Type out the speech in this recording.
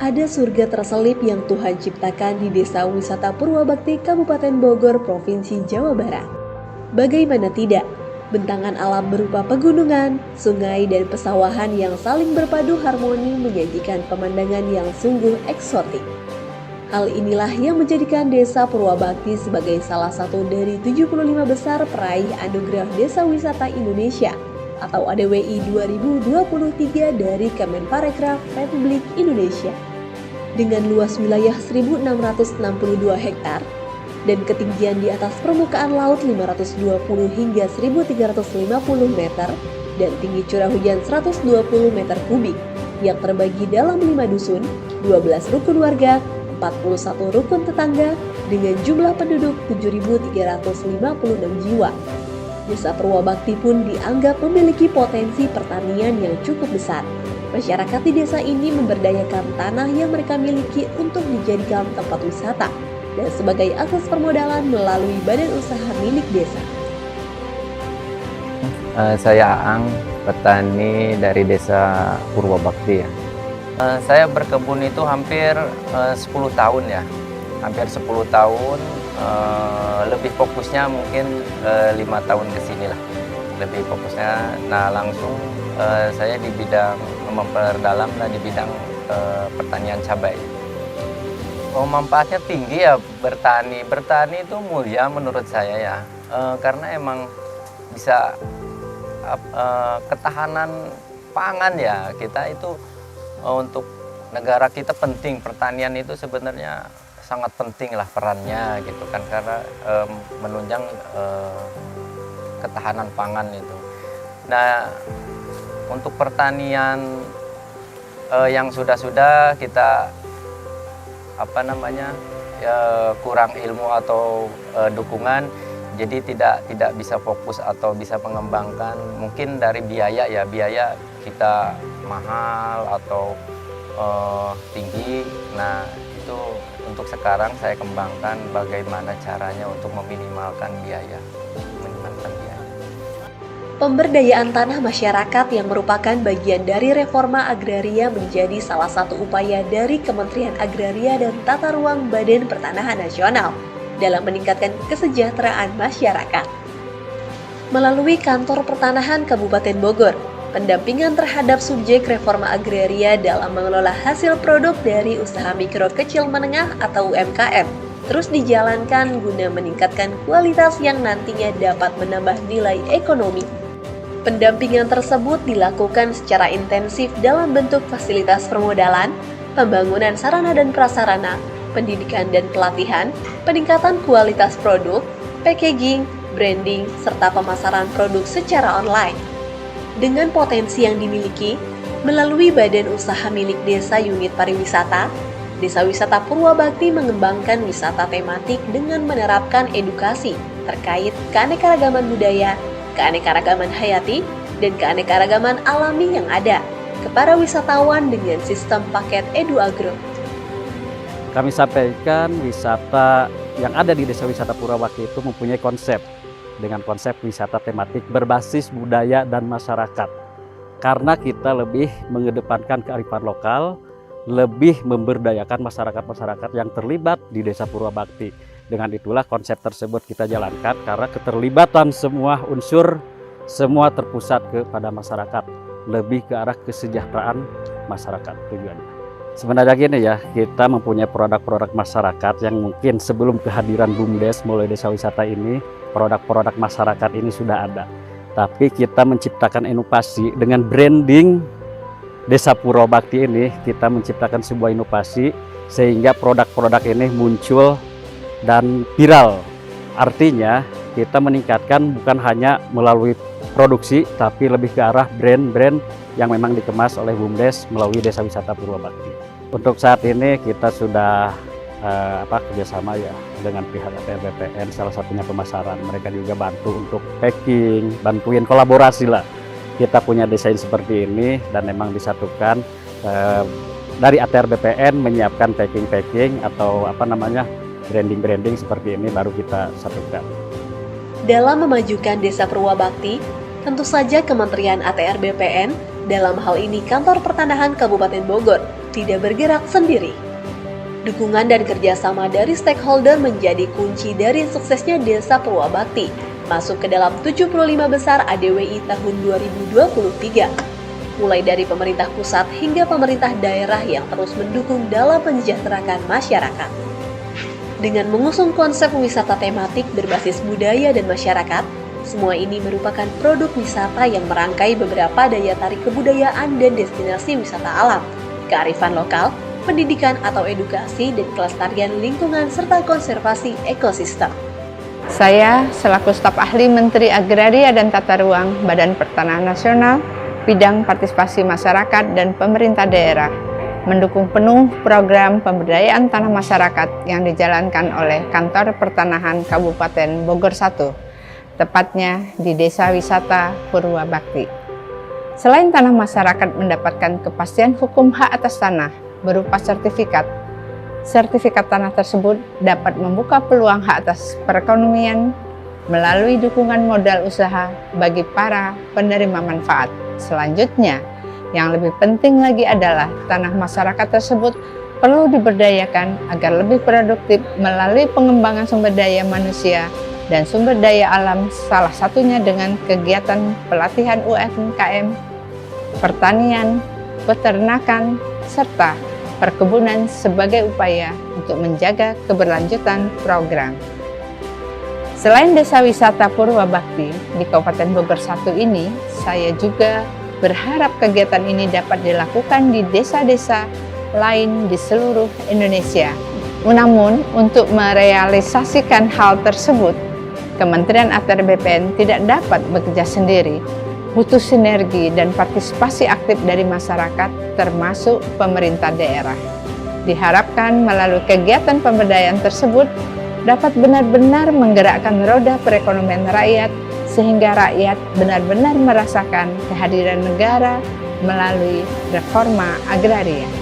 Ada surga terselip yang Tuhan ciptakan di Desa Wisata Purwabakti, Kabupaten Bogor, Provinsi Jawa Barat. Bagaimana tidak, bentangan alam berupa pegunungan, sungai, dan pesawahan yang saling berpadu harmoni menyajikan pemandangan yang sungguh eksotik. Hal inilah yang menjadikan Desa Purwabakti sebagai salah satu dari 75 besar peraih Anugerah Desa Wisata Indonesia atau ADWI 2023 dari Kemenparekraf Republik Indonesia. Dengan luas wilayah 1.662 hektar dan ketinggian di atas permukaan laut 520 hingga 1.350 meter dan tinggi curah hujan 120 meter kubik yang terbagi dalam 5 dusun, 12 rukun warga, 41 rukun tetangga dengan jumlah penduduk 7.356 jiwa. Desa Purwabakti pun dianggap memiliki potensi pertanian yang cukup besar. Masyarakat di desa ini memberdayakan tanah yang mereka miliki untuk dijadikan tempat wisata dan sebagai akses permodalan melalui badan usaha milik desa. Saya Aang, petani dari Desa Purwabakti ya. Saya berkebun itu hampir 10 tahun ya. Hampir 10 tahun, lebih fokusnya mungkin 5 tahun ke sini lah. Lebih fokusnya, nah langsung saya di bidang memperdalam di bidang pertanian cabai. Manfaatnya tinggi ya bertani. Bertani itu mulia menurut saya ya, karena emang bisa ketahanan pangan ya. Kita itu untuk negara kita penting, pertanian itu sebenarnya sangat penting lah perannya gitu kan, karena menunjang ketahanan pangan itu. Nah, untuk pertanian yang sudah kita kurang ilmu atau dukungan, jadi tidak bisa fokus atau bisa mengembangkan. Mungkin dari biaya kita mahal atau tinggi. Nah, itu untuk sekarang saya kembangkan bagaimana caranya untuk meminimalkan biaya. Pemberdayaan tanah masyarakat yang merupakan bagian dari reforma agraria menjadi salah satu upaya dari Kementerian Agraria dan Tata Ruang Badan Pertanahan Nasional dalam meningkatkan kesejahteraan masyarakat. Melalui Kantor Pertanahan Kabupaten Bogor, pendampingan terhadap subjek reforma agraria dalam mengelola hasil produk dari usaha mikro kecil menengah atau UMKM terus dijalankan guna meningkatkan kualitas yang nantinya dapat menambah nilai ekonomi. Pendampingan tersebut dilakukan secara intensif dalam bentuk fasilitas permodalan, pembangunan sarana dan prasarana, pendidikan dan pelatihan, peningkatan kualitas produk, packaging, branding, serta pemasaran produk secara online. Dengan potensi yang dimiliki, melalui badan usaha milik desa unit pariwisata, Desa Wisata Purwabakti mengembangkan wisata tematik dengan menerapkan edukasi terkait keanekaragaman budaya, keanekaragaman hayati, dan keanekaragaman alami yang ada ke para wisatawan dengan sistem paket EduAgro. Kami sampaikan wisata yang ada di Desa Wisata Purwabakti itu mempunyai konsep dengan konsep wisata tematik berbasis budaya dan masyarakat. Karena kita lebih mengedepankan kearifan lokal, lebih memberdayakan masyarakat-masyarakat yang terlibat di Desa Purwabakti. Dengan itulah konsep tersebut kita jalankan karena keterlibatan semua unsur, semua terpusat kepada masyarakat, lebih ke arah kesejahteraan masyarakat tujuannya. Sebenarnya gini ya, kita mempunyai produk-produk masyarakat yang mungkin sebelum kehadiran BUMDes mulai Desa Wisata ini, produk-produk masyarakat ini sudah ada. Tapi kita menciptakan inovasi dengan branding Desa Purwabakti ini, kita menciptakan sebuah inovasi sehingga produk-produk ini muncul dan viral. Artinya kita meningkatkan bukan hanya melalui produksi, tapi lebih ke arah brand-brand yang memang dikemas oleh BUMDes melalui Desa Wisata Purwabakti. Untuk saat ini kita sudah kerjasama ya dengan pihak ATR BPN, salah satunya pemasaran. Mereka juga bantu untuk packing, bantuin kolaborasi lah. Kita punya desain seperti ini dan memang disatukan dari ATR BPN menyiapkan packing atau branding seperti ini baru kita satukan. Dalam memajukan Desa Purwabakti, tentu saja Kementerian ATR BPN Dalam hal ini, Kantor Pertanahan Kabupaten Bogor tidak bergerak sendiri. Dukungan dan kerjasama dari stakeholder menjadi kunci dari suksesnya Desa Purwabakti masuk ke dalam 75 besar ADWI tahun 2023. Mulai dari pemerintah pusat hingga pemerintah daerah yang terus mendukung dalam mensejahterakan masyarakat. Dengan mengusung konsep wisata tematik berbasis budaya dan masyarakat, semua ini merupakan produk wisata yang merangkai beberapa daya tarik kebudayaan dan destinasi wisata alam, kearifan lokal, pendidikan atau edukasi, dan kelestarian lingkungan serta konservasi ekosistem. Saya selaku staf ahli Menteri Agraria dan Tata Ruang Badan Pertanahan Nasional, bidang partisipasi masyarakat dan pemerintah daerah, mendukung penuh program pemberdayaan tanah masyarakat yang dijalankan oleh Kantor Pertanahan Kabupaten Bogor 1. Tepatnya di Desa Wisata Purwabakti. Selain tanah masyarakat mendapatkan kepastian hukum hak atas tanah berupa sertifikat tanah tersebut dapat membuka peluang hak atas perekonomian melalui dukungan modal usaha bagi para penerima manfaat. Selanjutnya, yang lebih penting lagi adalah tanah masyarakat tersebut perlu diberdayakan agar lebih produktif melalui pengembangan sumber daya manusia dan sumber daya alam, salah satunya dengan kegiatan pelatihan UMKM, pertanian, peternakan, serta perkebunan sebagai upaya untuk menjaga keberlanjutan program. Selain Desa Wisata Purwabakti di Kabupaten Bogor 1 ini, saya juga berharap kegiatan ini dapat dilakukan di desa-desa lain di seluruh Indonesia. Namun, untuk merealisasikan hal tersebut, Kementerian ATR BPN tidak dapat bekerja sendiri, butuh sinergi dan partisipasi aktif dari masyarakat termasuk pemerintah daerah. Diharapkan melalui kegiatan pemberdayaan tersebut dapat benar-benar menggerakkan roda perekonomian rakyat sehingga rakyat benar-benar merasakan kehadiran negara melalui reforma agraria.